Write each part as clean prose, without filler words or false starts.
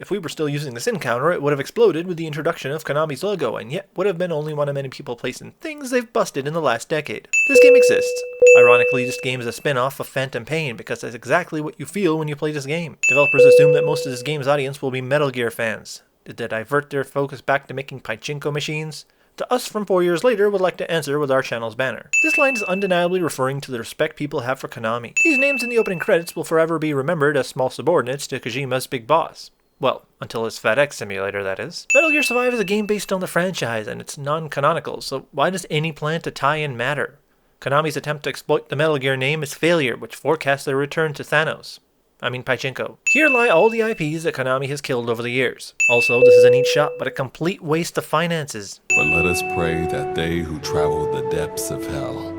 If we were still using the sin counter, it would have exploded with the introduction of Konami's logo, and yet would have been only one of many people placing things they've busted in the last decade. This game exists. Ironically, this game is a spin-off of Phantom Pain because that's exactly what you feel when you play this game. Developers assume that most of this game's audience will be Metal Gear fans. Did they divert their focus back to making pachinko machines? To us from 4 years later would like to answer with our channel's banner. This line is undeniably referring to the respect people have for Konami. These names in the opening credits will forever be remembered as small subordinates to Kojima's big boss. Well, until his FedEx simulator, that is. Metal Gear Survive is a game based on the franchise, and it's non-canonical, so why does any plan to tie in matter? Konami's attempt to exploit the Metal Gear name is failure, which forecasts their return to Thanos. I mean Pachinko. Here lie all the IPs that Konami has killed over the years. Also, this is a neat shot, but a complete waste of finances. But let us pray that they who travel the depths of hell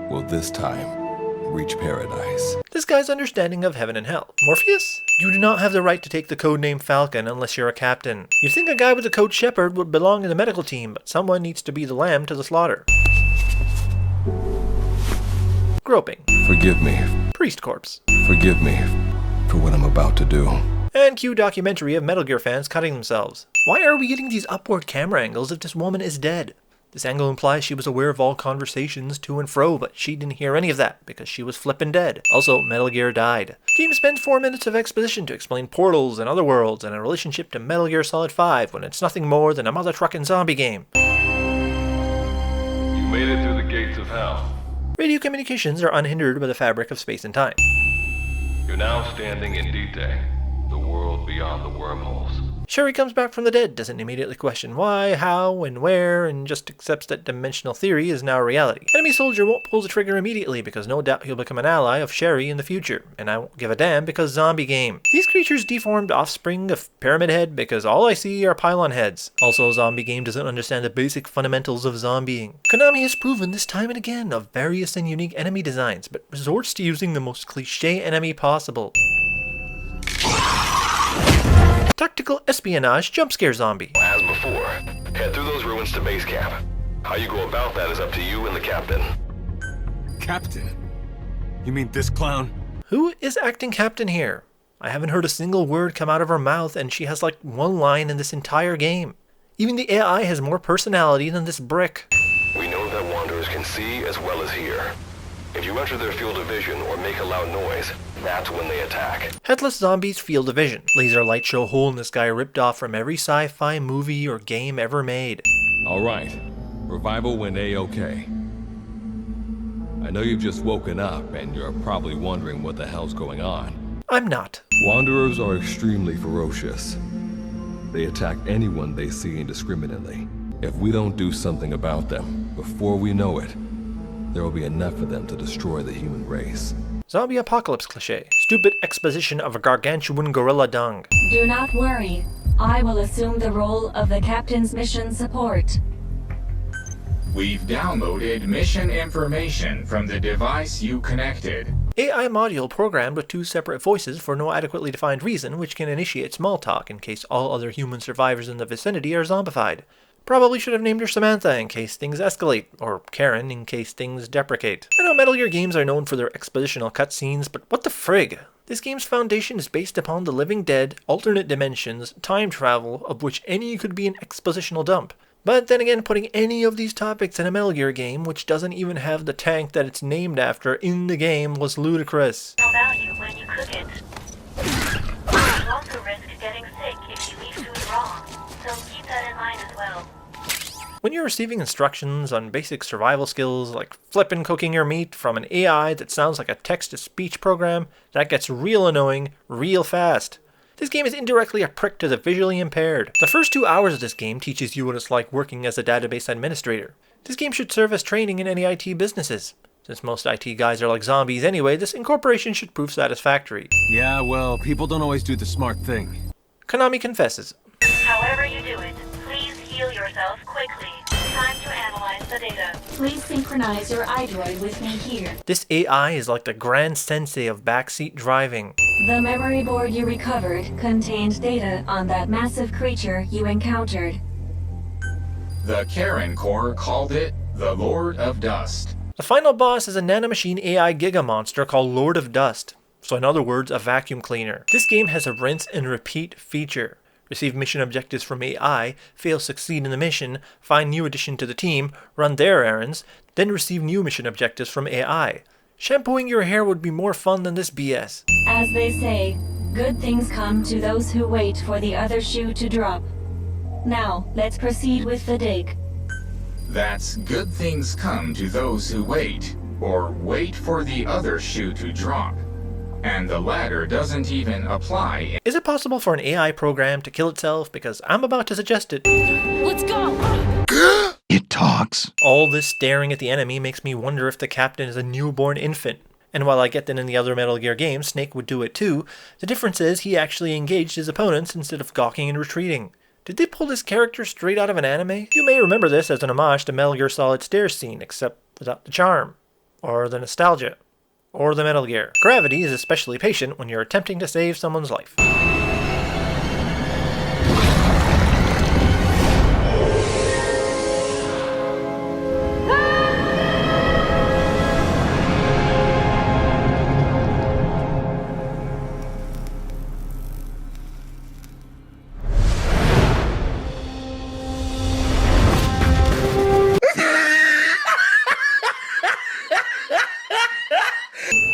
will this time reach paradise. This guy's understanding of heaven and hell. Morpheus? You do not have the right to take the codename Falcon unless you're a captain. You'd think a guy with the code Shepard would belong in the medical team, but someone needs to be the lamb to the slaughter. Groping. Forgive me. Priest corpse. Forgive me for what I'm about to do. And cue documentary of Metal Gear fans cutting themselves. Why are we getting these upward camera angles if this woman is dead? This angle implies she was aware of all conversations to and fro, but she didn't hear any of that because she was flippin' dead. Also, Metal Gear died. Game spends 4 minutes of exposition to explain portals and other worlds and a relationship to Metal Gear Solid 5 when it's nothing more than a mother truckin' zombie game. You made it through the gates of hell. Radio communications are unhindered by the fabric of space and time. You're now standing in Dite, the world beyond the wormholes. Sherry comes back from the dead, doesn't immediately question why, how, and where, and just accepts that dimensional theory is now reality. Enemy soldier won't pull the trigger immediately because no doubt he'll become an ally of Sherry in the future, and I won't give a damn because zombie game. These creatures deformed offspring of Pyramid Head because all I see are pylon heads. Also, zombie game doesn't understand the basic fundamentals of zombieing. Konami has proven this time and again of various and unique enemy designs, but resorts to using the most cliche enemy possible. Tactical espionage jump scare zombie. As before, head through those ruins to base camp. How you go about that is up to you and the captain. Captain? You mean this clown? Who is acting captain here? I haven't heard a single word come out of her mouth, and she has like one line in this entire game. Even the AI has more personality than this brick. We know that wanderers can see as well as hear. If you enter their field of vision or make a loud noise, that's when they attack. Headless Zombies Field of Vision. Laser light show hole in the sky ripped off from every sci-fi movie or game ever made. Alright, revival went A-okay. I know you've just woken up and you're probably wondering what the hell's going on. I'm not. Wanderers are extremely ferocious. They attack anyone they see indiscriminately. If we don't do something about them, before we know it, there will be enough of them to destroy the human race. Zombie apocalypse cliché. Stupid exposition of a gargantuan gorilla dung. Do not worry. I will assume the role of the captain's mission support. We've downloaded mission information from the device you connected. AI module programmed with 2 separate voices for no adequately defined reason, which can initiate small talk in case all other human survivors in the vicinity are zombified. Probably should have named her Samantha in case things escalate, or Karen in case things deprecate. I know Metal Gear games are known for their expositional cutscenes, but what the frig? This game's foundation is based upon the living dead, alternate dimensions, time travel, of which any could be an expositional dump. But then again, putting any of these topics in a Metal Gear game, which doesn't even have the tank that it's named after in the game, was ludicrous. No value when you cook it. You also risk getting sick if you eat food wrong, so keep that in mind as well. When you're receiving instructions on basic survival skills like flippin' cooking your meat from an AI that sounds like a text-to-speech program, that gets real annoying real fast. This game is indirectly a prick to the visually impaired. The first 2 hours of this game teaches you what it's like working as a database administrator. This game should serve as training in any IT businesses. Since most IT guys are like zombies anyway, this incorporation should prove satisfactory. Yeah, well, people don't always do the smart thing. Konami confesses. However you do it, please heal yourself quickly. Time to analyze the data. Please synchronize your iDroid with me here. This AI is like the grand sensei of backseat driving. The memory board you recovered contained data on that massive creature you encountered. The Karen Corps called it the Lord of Dust. The final boss is a nanomachine AI giga monster called Lord of Dust. So in other words, a vacuum cleaner. This game has a rinse and repeat feature. Receive mission objectives from AI, fail succeed in the mission, find new addition to the team, run their errands, then receive new mission objectives from AI. Shampooing your hair would be more fun than this BS. As they say, good things come to those who wait for the other shoe to drop. Now, let's proceed with the dig. That's good things come to those who wait, or wait for the other shoe to drop. And the latter doesn't even apply. Is it possible for an AI program to kill itself? Because I'm about to suggest it. Let's go! It talks. All this staring at the enemy makes me wonder if the captain is a newborn infant. And while I get that in the other Metal Gear games, Snake would do it too, the difference is he actually engaged his opponents instead of gawking and retreating. Did they pull this character straight out of an anime? You may remember this as an homage to Metal Gear Solid Stairs scene, except without the charm, or the nostalgia, or the Metal Gear. Gravity is especially patient when you're attempting to save someone's life.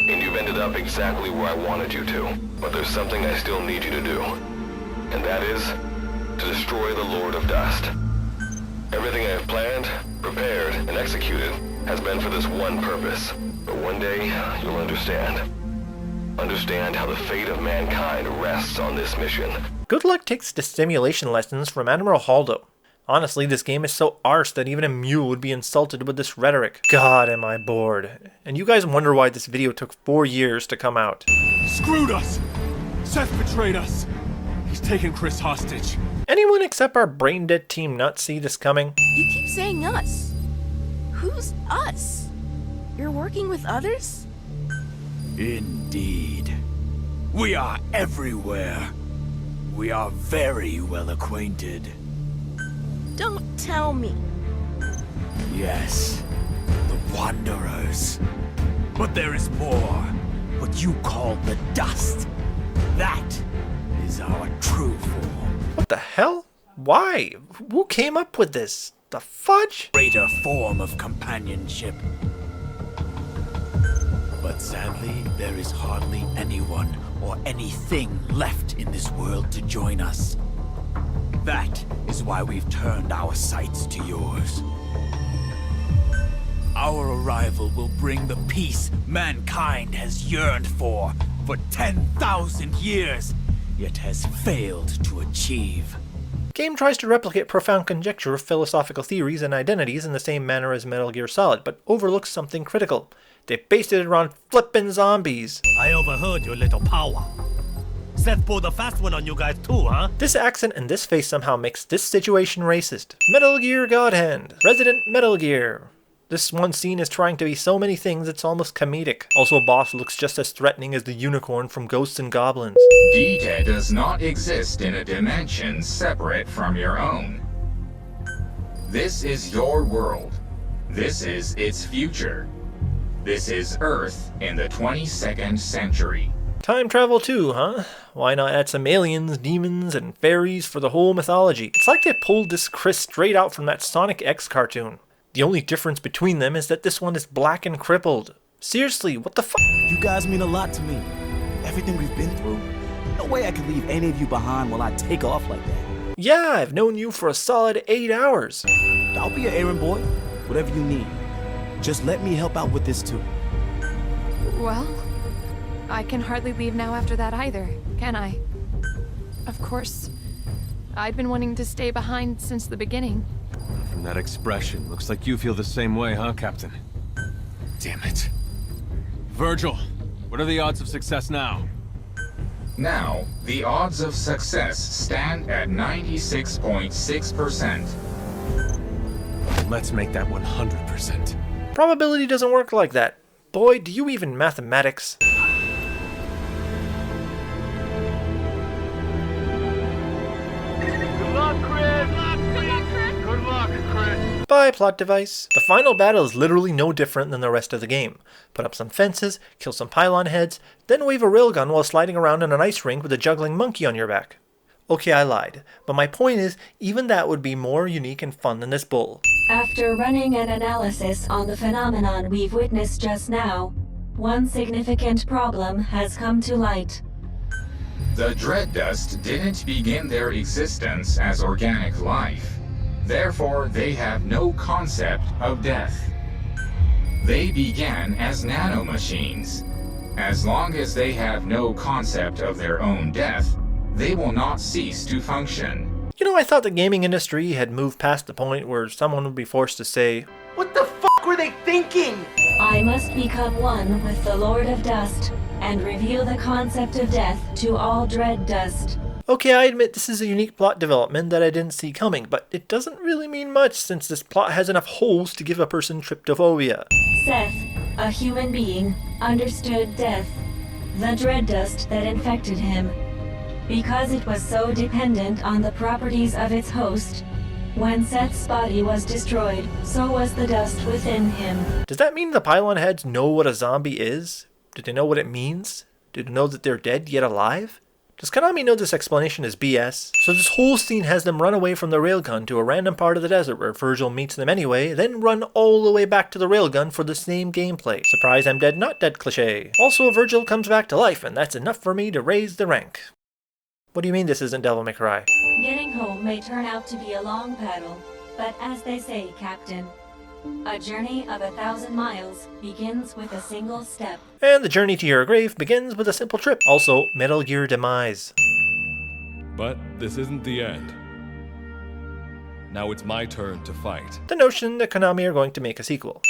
And you've ended up exactly where I wanted you to. But there's something I still need you to do. And that is to destroy the Lord of Dust. Everything I have planned, prepared, and executed has been for this one purpose. But one day, you'll understand. Understand how the fate of mankind rests on this mission. Good Luck takes dissimulation lessons from Admiral Haldo. Honestly, this game is so arse that even a mule would be insulted with this rhetoric. God, am I bored. And you guys wonder why this video took 4 years to come out. Screwed us! Seth betrayed us! He's taken Chris hostage. Anyone except our brain-dead team nuts see this coming? You keep saying us. Who's us? You're working with others? Indeed. We are everywhere. We are very well acquainted. Don't tell me. Yes, the Wanderers. But there is more. What you call the Dust. That is our true form. What the hell? Why? Who came up with this? The fudge? Greater form of companionship. But sadly, there is hardly anyone or anything left in this world to join us. That is why we've turned our sights to yours. Our arrival will bring the peace mankind has yearned for 10,000 years, yet has failed to achieve. Game tries to replicate profound conjecture of philosophical theories and identities in the same manner as Metal Gear Solid, but overlooks something critical. They based it around flippin' zombies. I overheard your little power. Seth pulled a fast one on you guys too, huh? This accent and this face somehow makes this situation racist. Metal Gear Godhand. Resident Metal Gear. This one scene is trying to be so many things it's almost comedic. Also, Boss looks just as threatening as the unicorn from Ghosts and Goblins. Dita does not exist in a dimension separate from your own. This is your world. This is its future. This is Earth in the 22nd century. Time travel too, huh? Why not add some aliens, demons, and fairies for the whole mythology? It's like they pulled this Chris straight out from that Sonic X cartoon. The only difference between them is that this one is black and crippled. Seriously, what the fuck? You guys mean a lot to me. Everything we've been through. No way I could leave any of you behind while I take off like that. Yeah, I've known you for a solid 8 hours. I'll be your errand boy. Whatever you need. Just let me help out with this too. Well, I can hardly leave now after that either, can I? Of course, I'd been wanting to stay behind since the beginning. From that expression, looks like you feel the same way, huh, Captain? Damn it. Virgil, what are the odds of success now? Now, the odds of success stand at 96.6%. Let's make that 100%. Probability doesn't work like that. Boy, do you even mathematics. Goodbye, plot device. The final battle is literally no different than the rest of the game. Put up some fences, kill some pylon heads, then wave a railgun while sliding around in an ice rink with a juggling monkey on your back. Okay, I lied, but my point is, even that would be more unique and fun than this bull. After running an analysis on the phenomenon we've witnessed just now, one significant problem has come to light. The dread dust didn't begin their existence as organic life. Therefore, they have no concept of death. They began as nanomachines. As long as they have no concept of their own death, they will not cease to function. You know, I thought the gaming industry had moved past the point where someone would be forced to say, "What the fuck were they thinking?" I must become one with the Lord of Dust and reveal the concept of death to all dread dust. Okay, I admit this is a unique plot development that I didn't see coming, but it doesn't really mean much since this plot has enough holes to give a person tryptophobia. Seth, a human being, understood death, the dread dust that infected him. Because it was so dependent on the properties of its host, when Seth's body was destroyed, so was the dust within him. Does that mean the pylon heads know what a zombie is? Do they know what it means? Do they know that they're dead yet alive? Does Konami know this explanation is BS? So this whole scene has them run away from the railgun to a random part of the desert where Virgil meets them anyway, then run all the way back to the railgun for the same gameplay. Surprise, I'm dead, not dead cliché. Also, Virgil comes back to life, and that's enough for me to raise the rank. What do you mean this isn't Devil May Cry? Getting home may turn out to be a long paddle, but as they say, Captain, a journey of 1,000 miles begins with a single step. And the journey to your grave begins with a simple trip. Also, Metal Gear Demise. But this isn't the end. Now it's my turn to fight. The notion that Konami are going to make a sequel.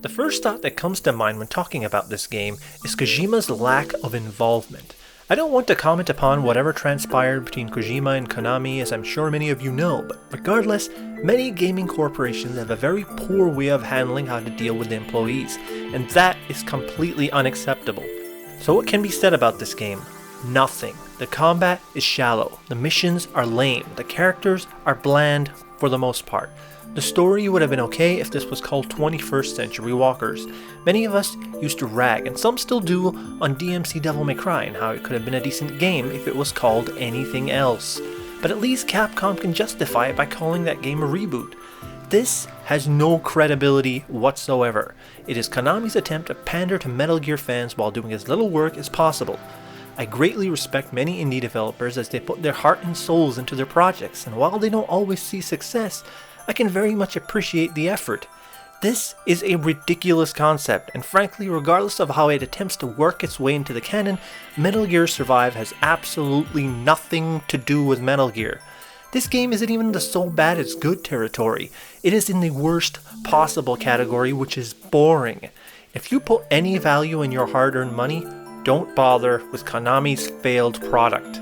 The first thought that comes to mind when talking about this game is Kojima's lack of involvement. I don't want to comment upon whatever transpired between Kojima and Konami, as I'm sure many of you know, but regardless, many gaming corporations have a very poor way of handling how to deal with the employees, and that is completely unacceptable. So what can be said about this game? Nothing. The combat is shallow, the missions are lame, the characters are bland for the most part. The story would have been okay if this was called 21st Century Walkers. Many of us used to rag, and some still do, on DMC Devil May Cry and how it could have been a decent game if it was called anything else. But at least Capcom can justify it by calling that game a reboot. This has no credibility whatsoever. It is Konami's attempt to pander to Metal Gear fans while doing as little work as possible. I greatly respect many indie developers as they put their heart and souls into their projects, and while they don't always see success, I can very much appreciate the effort. This is a ridiculous concept, and frankly, regardless of how it attempts to work its way into the canon, Metal Gear Survive has absolutely nothing to do with Metal Gear. This game isn't even the so bad it's good territory. It is in the worst possible category, which is boring. If you put any value in your hard-earned money, don't bother with Konami's failed product.